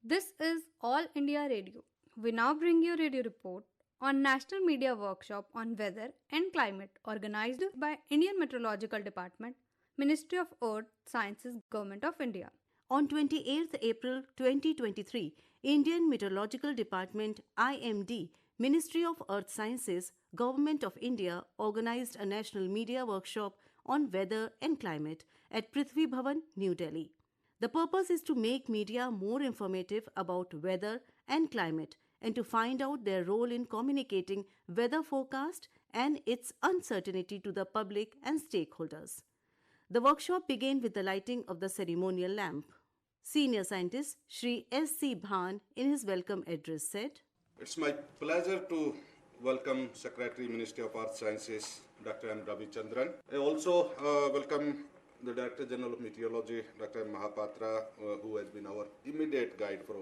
This is All India Radio. We now bring you radio report on National Media Workshop on Weather and Climate organized by Indian Meteorological Department, Ministry of Earth Sciences, Government of India. On 28th April 2023, Indian Meteorological Department IMD, Ministry of Earth Sciences, Government of India organized a national media workshop on weather and climate at Prithvi Bhavan, New Delhi. The purpose is to make media more informative about weather and climate and to find out their role in communicating weather forecast and its uncertainty to the public and stakeholders. The workshop began with the lighting of the ceremonial lamp. Senior scientist Shri S.C. Bhan in his welcome address said, "It's my pleasure to welcome Secretary Ministry of Earth Sciences, Dr. M. Ravichandran. I also welcome the Director General of Meteorology, Dr. M. Mahapatra, who has been our immediate guide for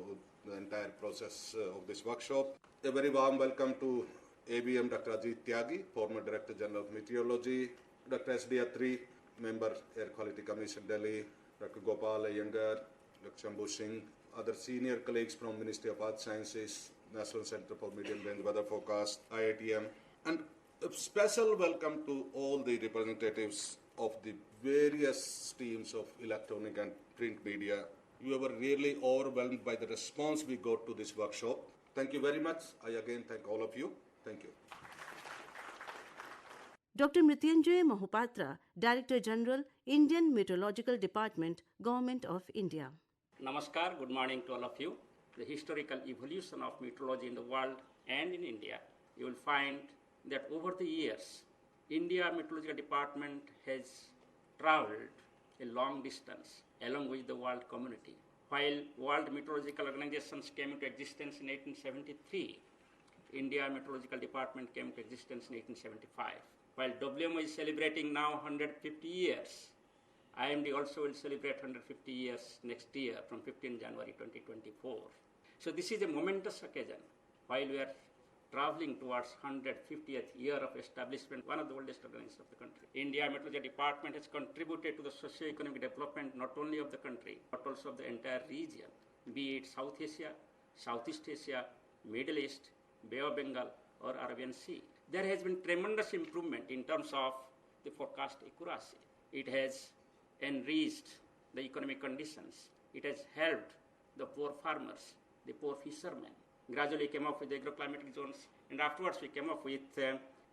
the entire process of this workshop. A very warm welcome to ABM Dr. Ajit Tyagi, former Director General of Meteorology, Dr. S.D. Atri, Member Air Quality Commission Delhi, Dr. Gopal Iyengar, Dr. Shambhu Singh, other senior colleagues from Ministry of Earth Sciences, National Center for Medium Range Weather Forecast, IITM, and a special welcome to all the representatives of the various teams of electronic and print media. We were really overwhelmed by the response we got to this workshop. Thank you very much. I again thank all of you. Thank you. Dr. Mrityunjay Mahapatra, Director General, Indian Meteorological Department, Government of India. Namaskar, good morning to all of you. The historical evolution of meteorology in the world and in India, you will find that over the years, India Meteorological Department has traveled a long distance along with the world community. While World Meteorological Organizations came into existence in 1873, India Meteorological Department came into existence in 1875. While WMO is celebrating now 150 years, IMD also will celebrate 150 years next year from 15 January 2024. So this is a momentous occasion while we are traveling towards 150th year of establishment, one of the oldest organizations of the country. India Meteorology Department has contributed to the socio-economic development not only of the country, but also of the entire region, be it South Asia, Southeast Asia, Middle East, Bay of Bengal, or Arabian Sea. There has been tremendous improvement in terms of the forecast accuracy. It has enriched the economic conditions. It has helped the poor farmers, the poor fishermen. Gradually came up with the agroclimatic zones, and afterwards we came up with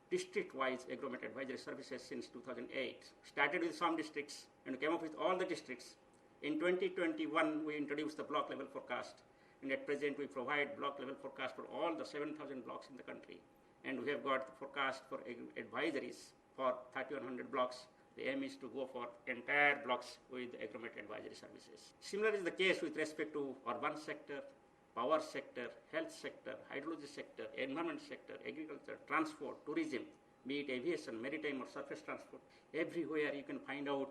district-wise agromet advisory services since 2008. Started with some districts and came up with all the districts. In 2021, we introduced the block level forecast, and at present we provide block level forecast for all the 7,000 blocks in the country. And we have got the forecast for advisories for 3,100 blocks. The aim is to go for entire blocks with agromet advisory services. Similar is the case with respect to urban sector, power sector, health sector, hydrology sector, environment sector, agriculture, transport, tourism, be it aviation, maritime or surface transport. Everywhere you can find out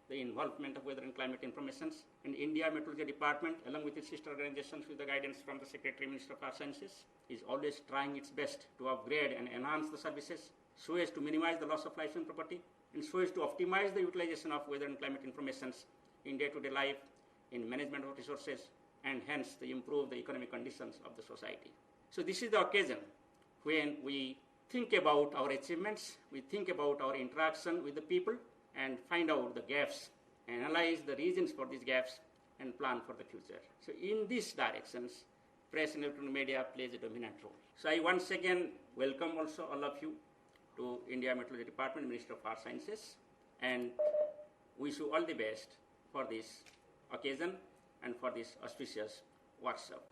the involvement of weather and climate informations. And India Meteorology Department, along with its sister organizations with the guidance from the Secretary Minister of Earth Sciences, is always trying its best to upgrade and enhance the services so as to minimize the loss of life and property and so as to optimize the utilization of weather and climate informations in day-to-day life, in management of resources, and hence to improve the economic conditions of the society. So this is the occasion when we think about our achievements, we think about our interaction with the people and find out the gaps, analyze the reasons for these gaps and plan for the future. So in these directions, press and electronic media plays a dominant role. So I once again welcome also all of you to India Meteorology Department, Ministry of Earth Sciences, and wish you all the best for this occasion and for this auspicious workshop.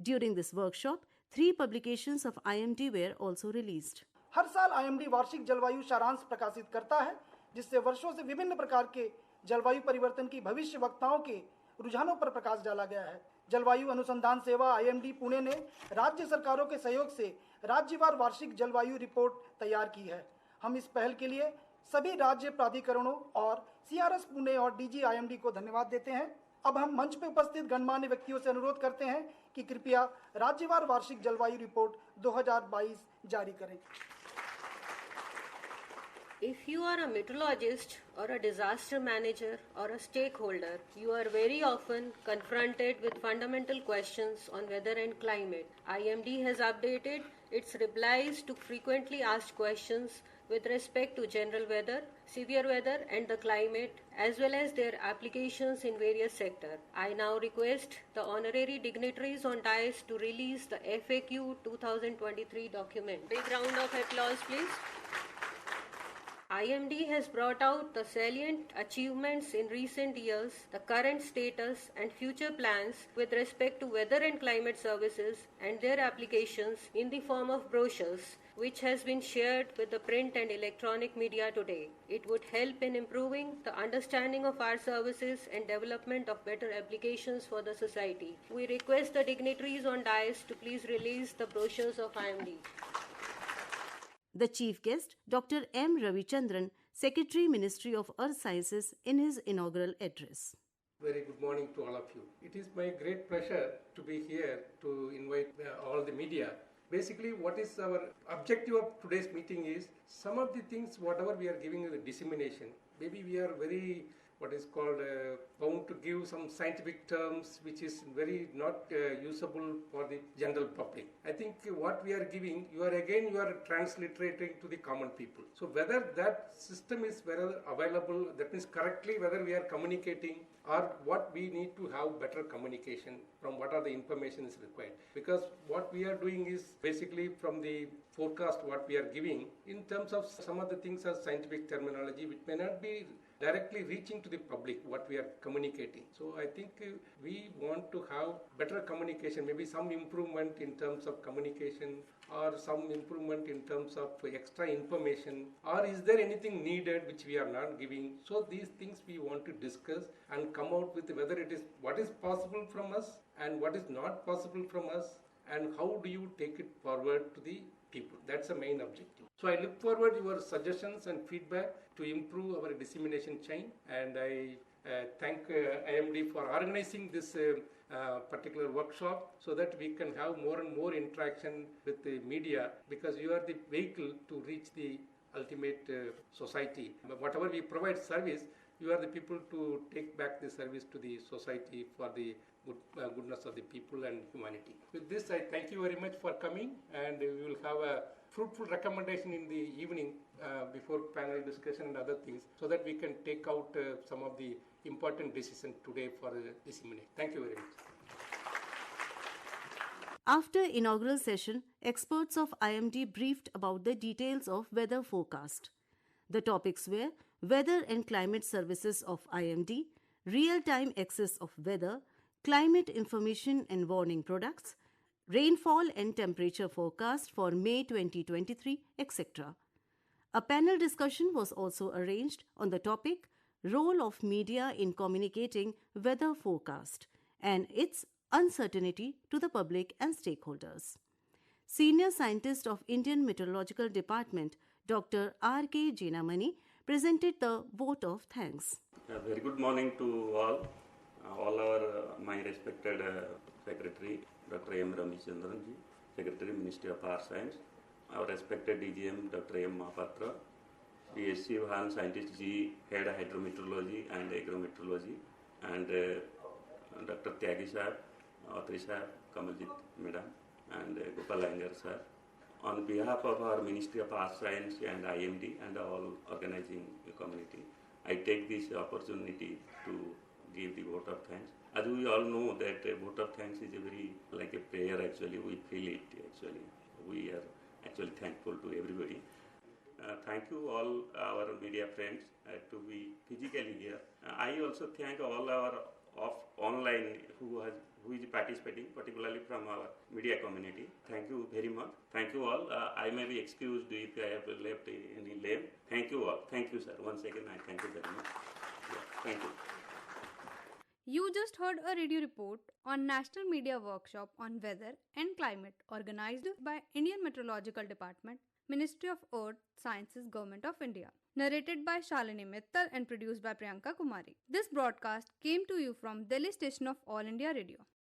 During this workshop, 3 publications of IMD were also released. हर साल IMD वार्षिक जलवायु सारांश प्रकाशित करता है, जिससे वर्षों से विभिन्न प्रकार के जलवायु परिवर्तन की भविष्यवक्ताओं के रुझानों पर प्रकाश डाला गया है। जलवायु अनुसंधान सेवा आईएमडी पुणे ने राज्य सरकारों के सहयोग से राज्यवार वार्षिक जलवायु रिपोर्ट तैयार की है। हम इस पहल के लिए सभी राज्य प्राधिकरणों और सीआरएस पुणे और डीजी आईएमडी को धन्यवाद देते हैं। अब हम मंच पर उपस्थित गणमान्य व्यक्तियों से अनुरोध करते हैं कि कृपया राज्यवार वार्षिक जलवायु रिपोर्ट 2022 जारी करें। If you are a meteorologist or a disaster manager or a stakeholder, you are very often confronted with fundamental questions on weather and climate. IMD has updated its replies to frequently asked questions with respect to general weather, severe weather and the climate, as well as their applications in various sectors. I now request the honorary dignitaries on dais to release the FAQ 2023 document. Big round of applause, please. IMD has brought out the salient achievements in recent years, the current status and future plans with respect to weather and climate services and their applications in the form of brochures, which has been shared with the print and electronic media today. It would help in improving the understanding of our services and development of better applications for the society. We request the dignitaries on dais to please release the brochures of IMD. The chief guest, Dr. M. Ravichandran, Secretary, Ministry of Earth Sciences, in his inaugural address. Very good morning to all of you. It is my great pleasure to be here to invite all the media. Basically, what is our objective of today's meeting is some of the things, whatever we are giving as a dissemination, maybe we are very what is called bound to give some scientific terms which is very not usable for the general public. I think what we are giving, you are transliterating to the common people. So whether that system is available, that means correctly whether we are communicating or what we need to have better communication from what are the information is required. Because what we are doing is basically from the forecast what we are giving in terms of some of the things as scientific terminology which may not be directly reaching to the public what we are communicating. So I think we want to have better communication, maybe some improvement in terms of communication or some improvement in terms of extra information, or is there anything needed which we are not giving. So these things we want to discuss and come out with whether it is what is possible from us and what is not possible from us and how do you take it forward to the people. That's the main objective. So I look forward to your suggestions and feedback to improve our dissemination chain, and I thank IMD for organizing this particular workshop so that we can have more and more interaction with the media, because you are the vehicle to reach the ultimate society. But whatever we provide service, you are the people to take back the service to the society for the goodness of the people and humanity. With this, I thank you very much for coming, and we will have a fruitful recommendation in the evening before panel discussion and other things, so that we can take out some of the important decisions today for dissemination. Thank you very much. After inaugural session, experts of IMD briefed about the details of weather forecast. The topics were weather and climate services of IMD, real-time access of weather, climate information and warning products, rainfall and temperature forecast for May 2023, etc. A panel discussion was also arranged on the topic Role of Media in Communicating Weather Forecast and its Uncertainty to the Public and Stakeholders. Senior Scientist of Indian Meteorological Department, Dr. R.K. Jenamani, presented the vote of thanks. Very good morning to all our my respected Secretary, Dr. M. Ramachandran ji, Secretary, Ministry of Earth Science, our respected DGM, Dr. M. Mahapatra, BSc Vahan Scientist G, Head Hydrometeorology and Agrometeorology, and Dr. Tyagi Sahab, Autri Sahab, Kamaljit Madam, and Gopal Iyengar sir. On behalf of our Ministry of Earth Science and IMD and all organizing community, I take this opportunity to give the vote of thanks. As we all know that a vote of thanks is a very like a prayer actually, we feel it actually. We are actually thankful to everybody. Thank you all our media friends to be physically here. I also thank all our online who is participating, particularly from our media community. Thank you very much. Thank you all. I may be excused if I have left any name. Thank you all. Thank you, sir. Once again, I thank you very much. Yeah, thank you. You just heard a radio report on National Media Workshop on Weather and Climate organized by Indian Meteorological Department, Ministry of Earth Sciences, Government of India. Narrated by Shalini Mittal and produced by Priyanka Kumari. This broadcast came to you from Delhi station of All India Radio.